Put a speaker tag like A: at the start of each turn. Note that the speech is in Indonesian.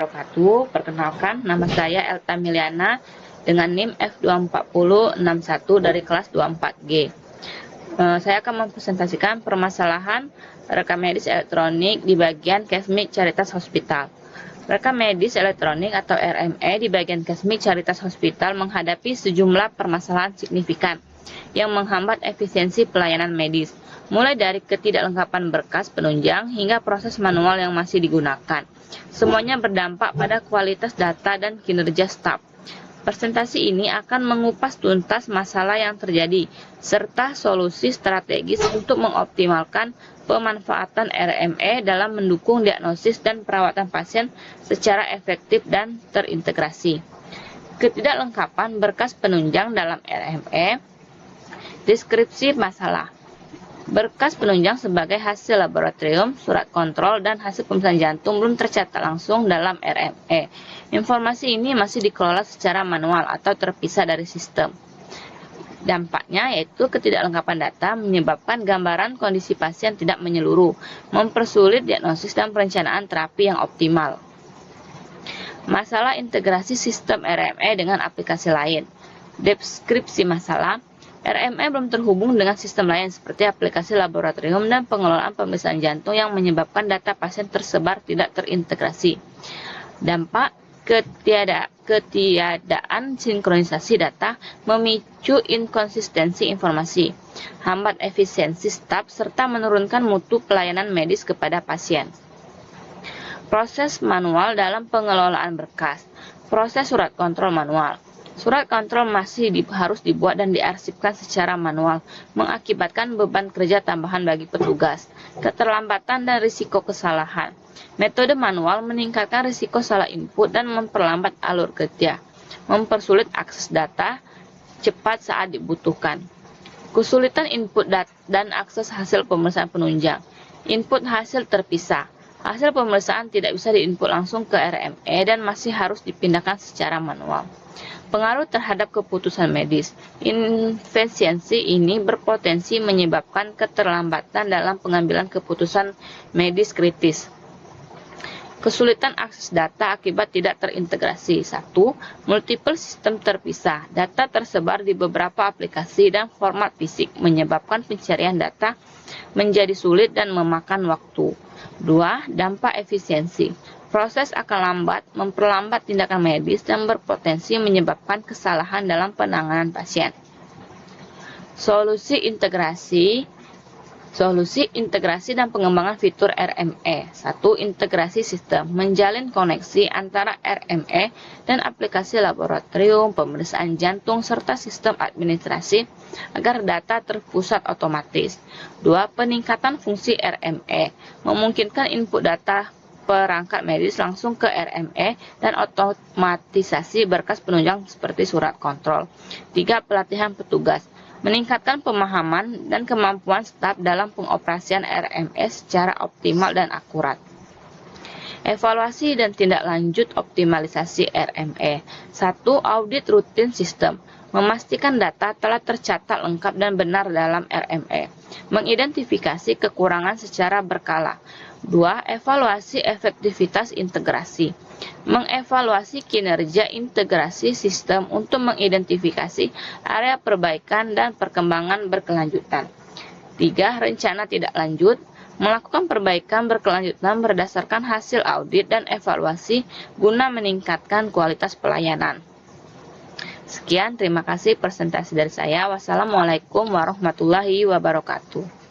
A: wabarakatuh. Perkenalkan, nama saya Elta Miliana dengan NIM F24061 dari kelas 24G. Saya akan mempresentasikan permasalahan rekam medis elektronik di bagian Kesmik Caritas Hospital. Rekam medis elektronik atau RME di bagian Kesmik Caritas Hospital menghadapi sejumlah permasalahan signifikan yang menghambat efisiensi pelayanan medis, mulai dari ketidaklengkapan berkas penunjang hingga proses manual yang masih digunakan. Semuanya berdampak pada kualitas data dan kinerja staf. Presentasi ini akan mengupas tuntas masalah yang terjadi, serta solusi strategis untuk mengoptimalkan pemanfaatan RME dalam mendukung diagnosis dan perawatan pasien secara efektif dan terintegrasi. Ketidaklengkapan berkas penunjang dalam RME. Deskripsi masalah. Berkas penunjang sebagai hasil laboratorium, surat kontrol, dan hasil pemeriksaan jantung belum tercatat langsung dalam RME. Informasi ini masih dikelola secara manual atau terpisah dari sistem. Dampaknya yaitu ketidaklengkapan data menyebabkan gambaran kondisi pasien tidak menyeluruh, mempersulit diagnosis dan perencanaan terapi yang optimal. Masalah integrasi sistem RME dengan aplikasi lain. Deskripsi masalah. RME belum terhubung dengan sistem lain seperti aplikasi laboratorium dan pengelolaan pemeriksaan jantung yang menyebabkan data pasien tersebar tidak terintegrasi. Dampak ketiadaan sinkronisasi data memicu inkonsistensi informasi, hambat efisiensi staf, serta menurunkan mutu pelayanan medis kepada pasien. Proses manual dalam pengelolaan berkas. Proses surat kontrol manual. Surat kontrol masih harus dibuat dan diarsipkan secara manual, mengakibatkan beban kerja tambahan bagi petugas, keterlambatan dan risiko kesalahan. Metode manual meningkatkan risiko salah input dan memperlambat alur kerja, mempersulit akses data cepat saat dibutuhkan. Kesulitan input dan akses hasil pemeriksaan penunjang. Input hasil terpisah. Hasil pemeriksaan tidak bisa diinput langsung ke RME dan masih harus dipindahkan secara manual. Pengaruh terhadap keputusan medis. Inefisiensi ini berpotensi menyebabkan keterlambatan dalam pengambilan keputusan medis kritis. Kesulitan akses data akibat tidak terintegrasi. 1. Multiple sistem terpisah. Data tersebar di beberapa aplikasi dan format fisik menyebabkan pencarian data menjadi sulit dan memakan waktu. 2. Dampak efisiensi. Proses akan lambat, memperlambat tindakan medis, dan berpotensi menyebabkan kesalahan dalam penanganan pasien. Solusi integrasi dan pengembangan fitur RME. 1. Integrasi sistem. Menjalin koneksi antara RME dan aplikasi laboratorium, pemeriksaan jantung, serta sistem administrasi agar data terpusat otomatis. 2. Peningkatan fungsi RME. Memungkinkan input data perangkat medis langsung ke RME dan otomatisasi berkas penunjang seperti surat kontrol. 3. Pelatihan petugas. Meningkatkan pemahaman dan kemampuan staf dalam pengoperasian RME secara optimal dan akurat. Evaluasi dan tindak lanjut optimalisasi RME. 1. Audit rutin sistem. Memastikan data telah tercatat lengkap dan benar dalam RME. Mengidentifikasi kekurangan secara berkala. 2. Evaluasi efektivitas integrasi. Mengevaluasi kinerja integrasi sistem untuk mengidentifikasi area perbaikan dan perkembangan berkelanjutan. 3. Rencana tidak lanjut. Melakukan perbaikan berkelanjutan berdasarkan hasil audit dan evaluasi guna meningkatkan kualitas pelayanan. Sekian, terima kasih presentasi dari saya. Wassalamualaikum warahmatullahi wabarakatuh.